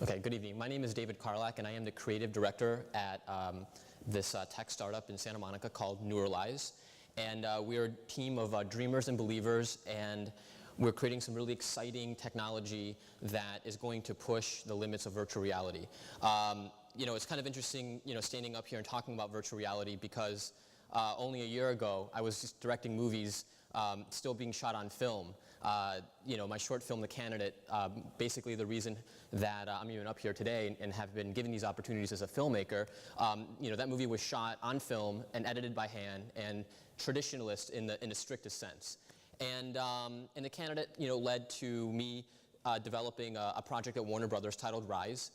Okay, good evening. My name is David Karlak, and I am the creative director at this tech startup in Santa Monica called Nurulize. And we are a team of dreamers and believers, and we're creating some really exciting technology that is going to push the limits of virtual reality. It's kind of interesting, standing up here and talking about virtual reality because only a year ago I was just directing movies still being shot on film. My short film, The Candidate, basically the reason that I'm even up here today and have been given these opportunities as a filmmaker, that movie was shot on film and edited by hand and traditionalist in the strictest sense. And The Candidate, led to me developing a project at Warner Brothers titled Rise.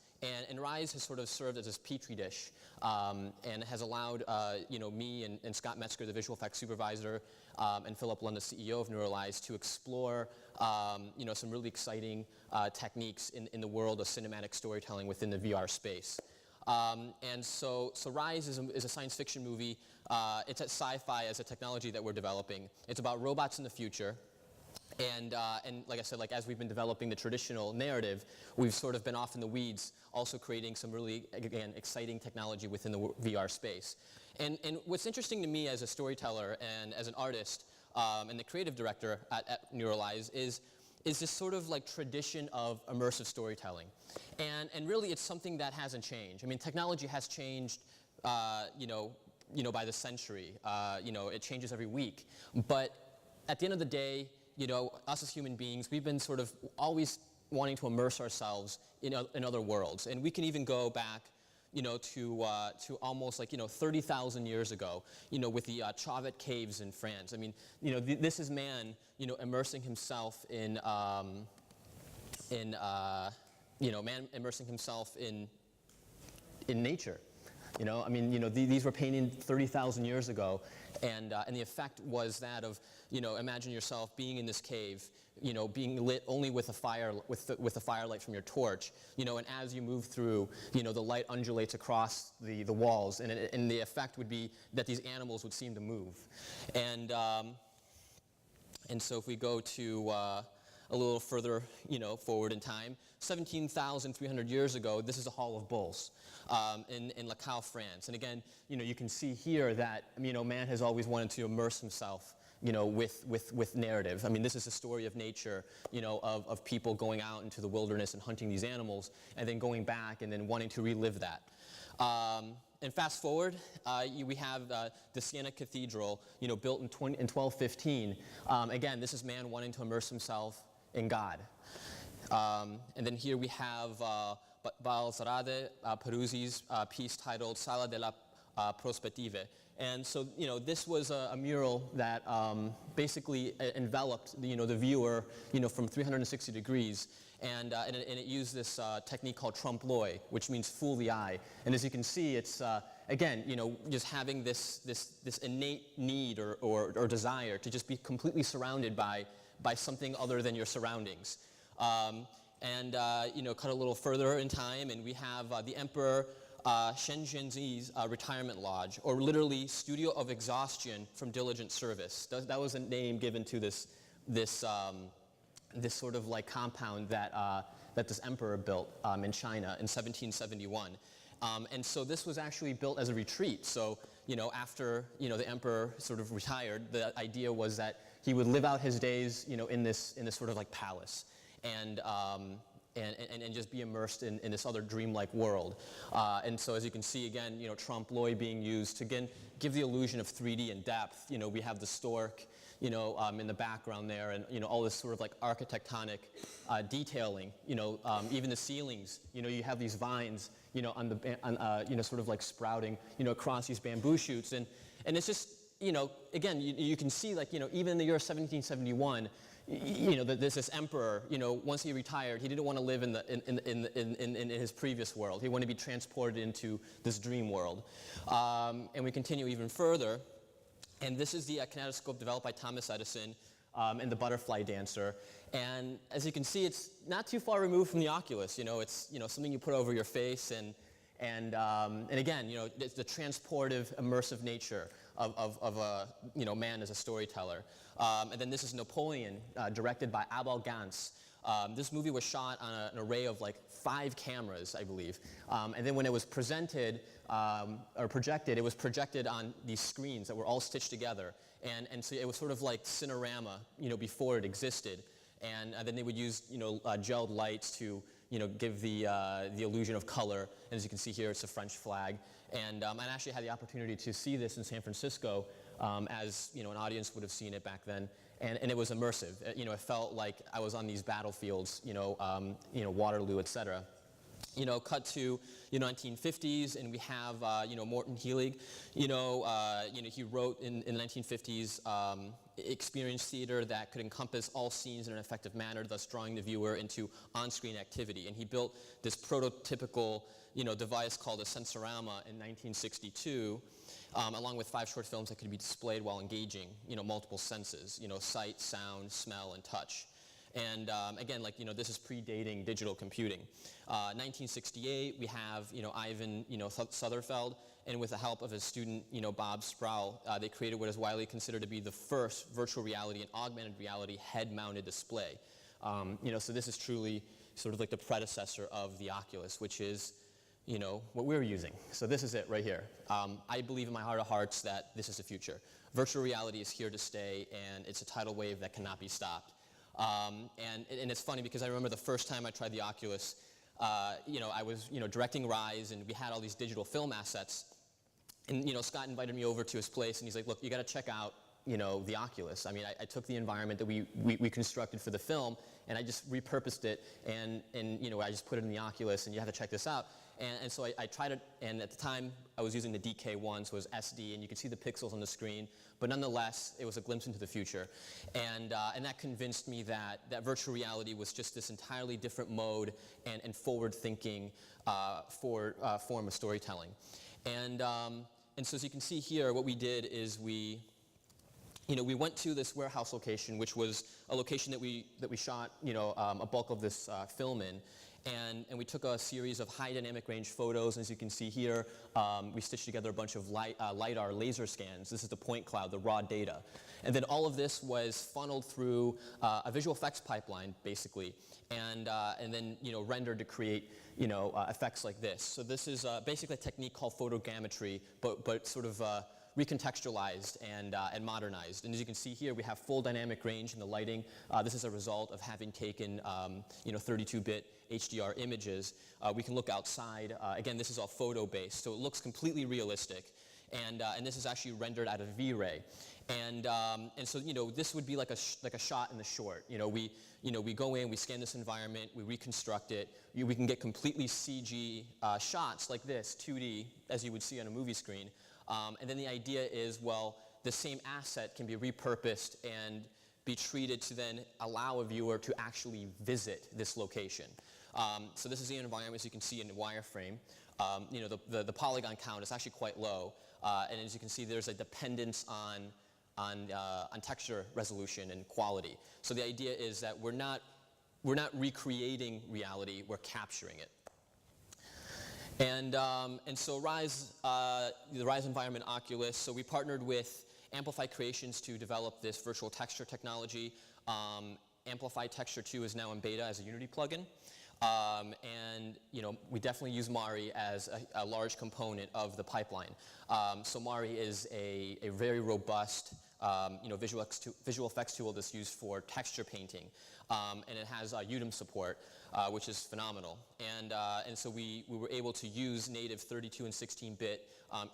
And Rise has sort of served as this petri dish and has allowed me and Scott Metzger, the visual effects supervisor, and Philip Lund, the CEO of Nurulize, to explore some really exciting techniques in the world of cinematic storytelling within the VR space. So Rise is a science fiction movie. It's at sci-fi as a technology that we're developing. It's about robots in the future. And like I said, as we've been developing the traditional narrative, we've sort of been off in the weeds, also creating some really, again, exciting technology within the VR space. And what's interesting to me as a storyteller and as an artist and the creative director at Nurulize is this sort of tradition of immersive storytelling. And really it's something that hasn't changed. I mean, technology has changed, by the century. It changes every week. But at the end of the day, us as human beings, we've been sort of always wanting to immerse ourselves in other worlds. And we can even go back, to almost 30,000 years ago, with the Chauvet caves in France. I mean, this is man, immersing himself in nature. These were painted 30,000 years ago, and the effect was that of, imagine yourself being in this cave, being lit only with a fire, with the firelight from your torch, and as you move through, the light undulates across the walls, and the effect would be that these animals would seem to move, and so if we go to a little further, forward in time, 17,300 years ago, this is a Hall of Bulls in Lecaux, France. And again, you can see here that, man has always wanted to immerse himself, with narrative. I mean, this is a story of nature, of people going out into the wilderness and hunting these animals, and then going back and then wanting to relive that. And fast forward, we have the Siena Cathedral, built in 1215. Again, this is man wanting to immerse himself in God. And then here we have Balsarade Peruzzi's piece titled Sala della Prospettive. And so, this was a mural that basically enveloped, the viewer, from 360 degrees. And it used this technique called trompe-l'oeil, which means fool the eye. And as you can see, it's, again, just having this innate need or desire to just be completely surrounded by something other than your surroundings. Cut a little further in time, and we have the Emperor Shenzhenzi's retirement lodge, or literally studio of exhaustion from diligent service. That was a name given to this sort of compound that this emperor built in China in 1771. And so this was actually built as a retreat. So, after, the emperor sort of retired, the idea was that he would live out his days, in this sort of palace. And just be immersed in this other dreamlike world. And so as you can see, again, trompe-l'oeil being used to, again, give the illusion of 3D and depth. We have the stork, in the background there, and, all this sort of architectonic detailing, even the ceilings, you have these vines, sort of sprouting, across these bamboo shoots. And it's just, again, you can see, even in the year 1771, this emperor, once he retired, he didn't want to live in his previous world. He wanted to be transported into this dream world. And we continue even further. And this is the kinetoscope developed by Thomas Edison and the butterfly dancer. And as you can see, it's not too far removed from the Oculus. It's something you put over your face, and again, it's the transportive, immersive nature of man as a storyteller. And then this is Napoleon, directed by Abel Gance, This movie was shot on an array of like 5 cameras, I believe. And then when it was presented or projected, it was projected on these screens that were all stitched together. And so it was sort of like Cinerama, before it existed. And then they would use, gelled lights to, give the illusion of color. And as you can see here, it's a French flag. And I actually had the opportunity to see this in San Francisco, as an audience would have seen it back then. And it was immersive. It felt like I was on these battlefields, Waterloo, et cetera. Cut to 1950s, and we have Morton Heelig. He wrote in the 1950s experienced theater that could encompass all scenes in an effective manner, thus drawing the viewer into on-screen activity. And he built this prototypical device called a sensorama in 1962, along with 5 short films that could be displayed while engaging multiple senses, sight, sound, smell, and touch. And again, this is predating digital computing. 1968, we have, Ivan, Sutherfeld, and with the help of his student, Bob Sproul, they created what is widely considered to be the first virtual reality and augmented reality head-mounted display. So this is truly sort of like the predecessor of the Oculus, which is, what we're using. So this is it right here. I believe in my heart of hearts that this is the future. Virtual reality is here to stay, and it's a tidal wave that cannot be stopped. And it's funny because I remember the first time I tried the Oculus, I was, directing Rise, and we had all these digital film assets. And, Scott invited me over to his place, and he's like, look, you got to check out, the Oculus. I mean, I took the environment that we constructed for the film, and I just repurposed it, and I just put it in the Oculus, and you have to check this out. And so I tried it, and at the time, I was using the DK1, so it was SD, and you could see the pixels on the screen, but nonetheless, it was a glimpse into the future. And that convinced me that virtual reality was just this entirely different mode and forward-thinking form of storytelling. And so as you can see here, what we did is we went to this warehouse location, which was a location that we shot, a bulk of this film in. And we took a series of high dynamic range photos. As you can see here, we stitched together a bunch of LiDAR laser scans. This is the point cloud, the raw data. And then all of this was funneled through a visual effects pipeline, basically, and then rendered to create effects like this. So this is basically a technique called photogrammetry, but sort of recontextualized and modernized. And as you can see here, we have full dynamic range in the lighting. This is a result of having taken 32-bit HDR images. We can look outside. Again, this is all photo-based, so it looks completely realistic. And this is actually rendered out of V-Ray. And so this would be like a shot in the short. We go in, we scan this environment, we reconstruct it. We can get completely CG shots like this, 2D, as you would see on a movie screen. And then the idea is, well, the same asset can be repurposed and be treated to then allow a viewer to actually visit this location. So this is the environment, as you can see in the wireframe. The polygon count is actually quite low. And as you can see, there's a dependence on texture resolution and quality. So the idea is that we're not recreating reality, we're capturing it. And so Rise, the Rise environment Oculus, so we partnered with Amplify Creations to develop this virtual texture technology. Amplify Texture 2 is now in beta as a Unity plugin. And we definitely use Mari as a large component of the pipeline. So Mari is a very robust visual effects tool that's used for texture painting. And it has UDIM support, which is phenomenal. And so we were able to use native 32 and 16-bit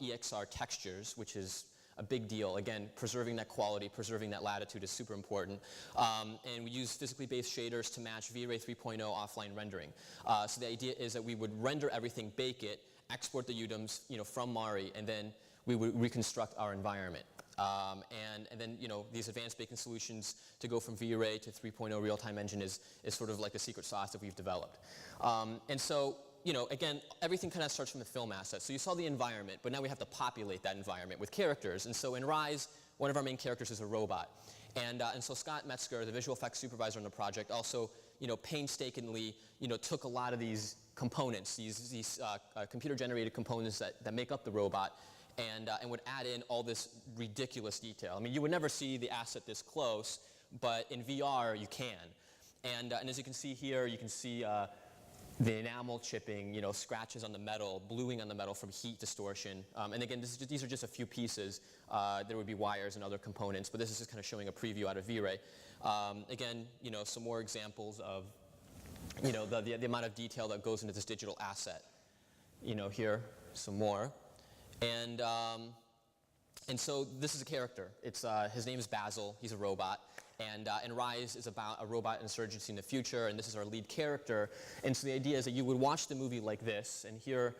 EXR textures, which is a big deal. Again, preserving that quality, preserving that latitude is super important. And we use physically based shaders to match V-Ray 3.0 offline rendering. So the idea is that we would render everything, bake it, export the UDIMs from Mari, and then we would reconstruct our environment. And then these advanced baking solutions to go from V-Ray to 3.0 real-time engine is sort of like the secret sauce that we've developed. And so again, everything kind of starts from the film asset. So you saw the environment, but now we have to populate that environment with characters. And so in Rise, one of our main characters is a robot. And so Scott Metzger, the visual effects supervisor on the project, also painstakingly took a lot of these components, these computer-generated components that make up the robot, and would add in all this ridiculous detail. I mean, you would never see the asset this close, but in VR you can. And as you can see here, you can see the enamel chipping, scratches on the metal, bluing on the metal from heat distortion. And again, these are just a few pieces. There would be wires and other components, but this is just kind of showing a preview out of V-Ray. Again, some more examples of, the amount of detail that goes into this digital asset. Here, some more. And so this is a character. His name is Basil. He's a robot. And Rise is about a robot insurgency in the future, and this is our lead character. And so the idea is that you would watch the movie like this, and here,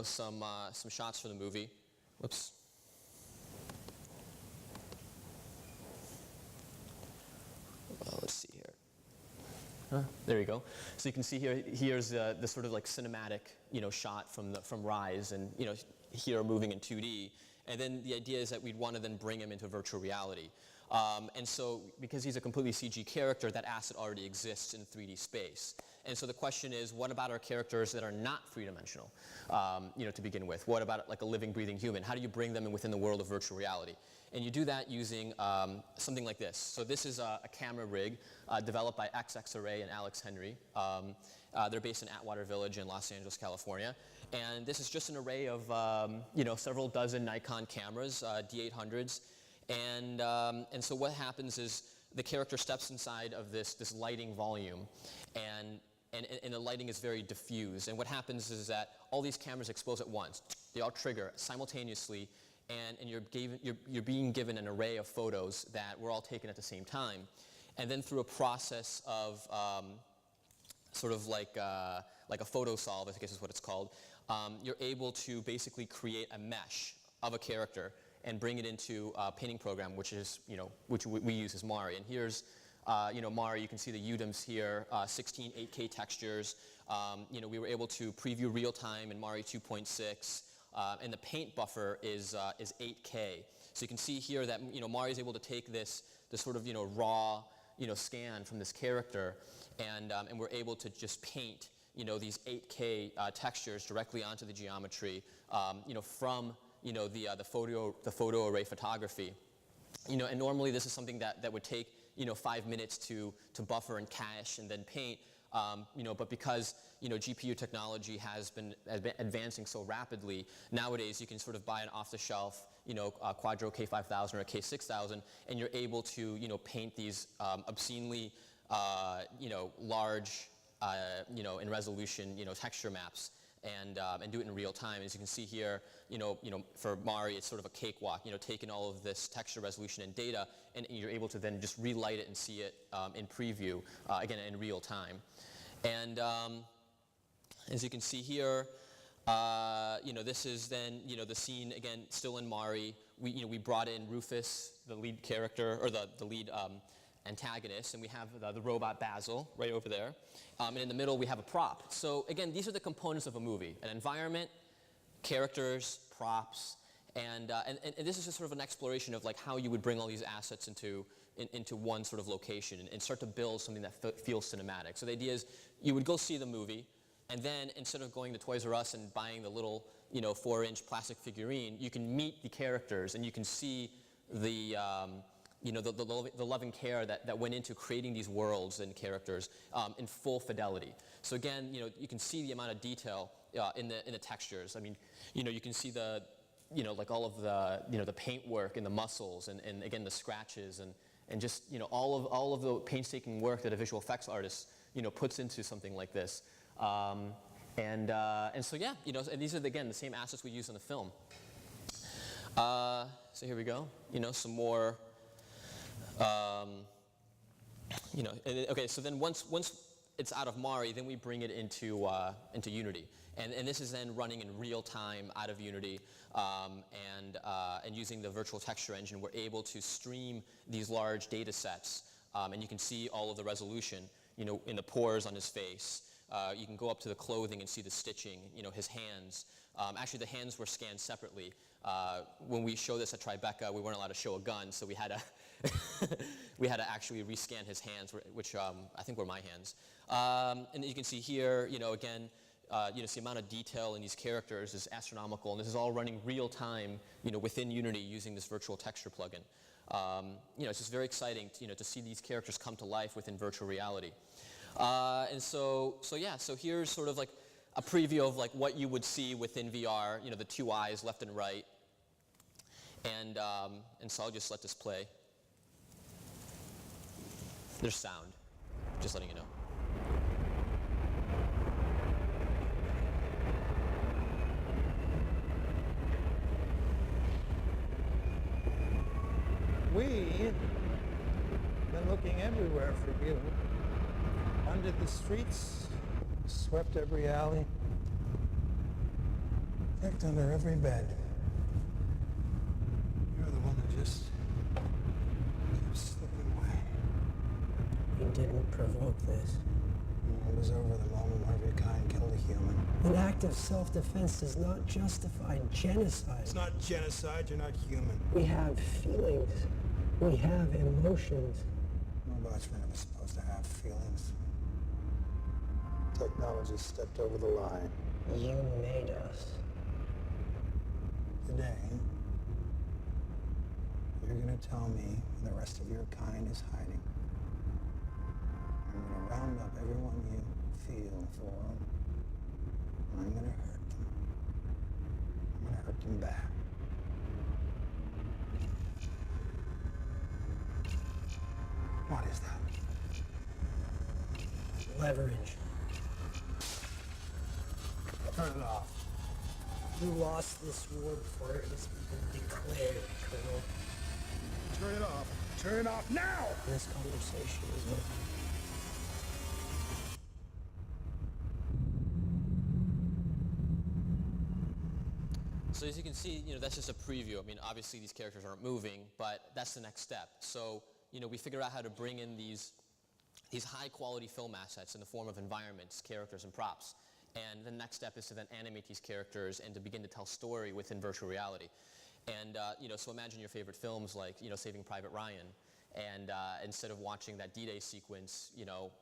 some shots from the movie. Whoops. Let's see here. There you go. So you can see here's the sort of like cinematic, shot from Rise, and here moving in 2D. And then the idea is that we'd want to then bring him into virtual reality. And so, because he's a completely CG character, that asset already exists in 3D space. And so the question is, what about our characters that are not three-dimensional, to begin with? What about like a living, breathing human? How do you bring them in within the world of virtual reality? And you do that using something like this. So this is a camera rig developed by XX Array and Alex Henry. They're based in Atwater Village in Los Angeles, California. And this is just an array of, several dozen Nikon cameras, D800s. And so what happens is the character steps inside of this lighting volume, and the lighting is very diffuse. And what happens is that all these cameras expose at once. They all trigger simultaneously, and you're being given an array of photos that were all taken at the same time. And then through a process of sort of like a photo solve, I guess is what it's called, you're able to basically create a mesh of a character and bring it into a painting program, which we use as Mari. And here's, Mari. You can see the UDIMs here, 16 8K textures. We were able to preview real time in Mari 2.6, and the paint buffer is 8K. So you can see here that Mari is able to take this sort of raw scan from this character, and we're able to just paint these 8K textures directly onto the geometry, from the photo array photography. And normally this is something that would take 5 minutes to buffer and cache and then paint. But because GPU technology has been advancing so rapidly, nowadays you can sort of buy an off-the-shelf Quadro K5000 or a K6000, and you're able to paint these obscenely large in resolution texture maps. And do it in real time. As you can see here, for Mari, it's sort of a cakewalk, taking all of this texture resolution and data, and you're able to then just relight it and see it in preview, again, in real time. And as you can see here, this is then, the scene, again, still in Mari. We brought in Rufus, the lead character, or the lead antagonist, and we have the robot Basil right over there. And in the middle, we have a prop. So again, these are the components of a movie: an environment, characters, props, and this is just sort of an exploration of like how you would bring all these assets into one sort of location and start to build something that feels cinematic. So the idea is you would go see the movie, and then instead of going to Toys R Us and buying the little 4-inch plastic figurine, you can meet the characters and you can see the love and care that went into creating these worlds and characters in full fidelity. So again, you can see the amount of detail in the textures. I mean, you can see the, like all of the paint work and the muscles and again the scratches and just all of the painstaking work that a visual effects artist puts into something like this. And so yeah, and these are again the same assets we use in the film. So here we go. Some more. Okay, so then once it's out of Mari, then we bring it into Unity, and this is then running in real time out of Unity, and using the virtual texture engine, we're able to stream these large data sets, and you can see all of the resolution, in the pores on his face. You can go up to the clothing and see the stitching, his hands. Actually, the hands were scanned separately. When we show this at Tribeca, we weren't allowed to show a gun, so we had to we had to actually rescan his hands, which I think were my hands. And you can see here, again, the amount of detail in these characters is astronomical, and this is all running real time, within Unity using this virtual texture plugin. It's just very exciting to see these characters come to life within virtual reality. So here's sort of like a preview of like what you would see within VR, the two eyes left and right. And so I'll just let this play. There's sound, just letting you know. We've been looking everywhere for you. Under the streets, swept every alley, checked under every bed. You're the one that just keeps slipping away. You didn't provoke this. It was over the moment where your kind killed a human. An act of self-defense does not justify genocide. It's not genocide, you're not human. We have feelings. We have emotions. Robots were never supposed to have feelings. Technology stepped over the line. You made us. Today, you're going to tell me where the rest of your kind is hiding. I'm going to round up everyone you feel for, and I'm going to hurt them. I'm going to hurt them back. What is that? Leverage. Turn it off. You lost this war before it was even declared, Colonel. Turn it off. Turn it off now! This conversation is over. So as you can see, that's just a preview. I mean, obviously these characters aren't moving, but that's the next step. So, we figure out how to bring in these high-quality film assets in the form of environments, characters, and props. And the next step is to then animate these characters and to begin to tell story within virtual reality. And, so imagine your favorite films like, Saving Private Ryan. And instead of watching that D-Day sequence,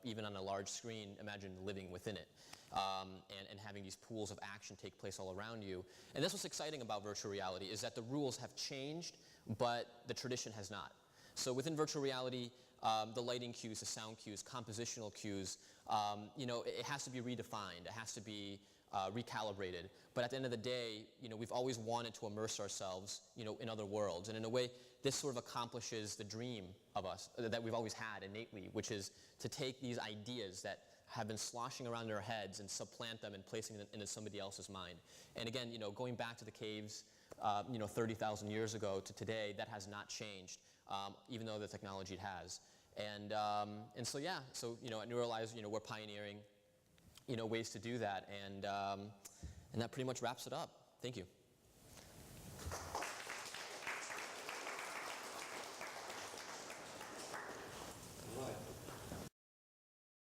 even on a large screen, imagine living within it. And having these pools of action take place all around you. And that's what's exciting about virtual reality, is that the rules have changed, but the tradition has not. So within virtual reality, the lighting cues, the sound cues, compositional cues, it has to be redefined. It has to be recalibrated. But at the end of the day, we've always wanted to immerse ourselves, in other worlds. And in a way, this sort of accomplishes the dream of us that we've always had innately, which is to take these ideas that have been sloshing around our heads and supplant them and placing them into somebody else's mind. And again, going back to the caves, 30,000 years ago to today, that has not changed, even though the technology it has. And so at Nurulize, we're pioneering, ways to do that, and that pretty much wraps it up. Thank you.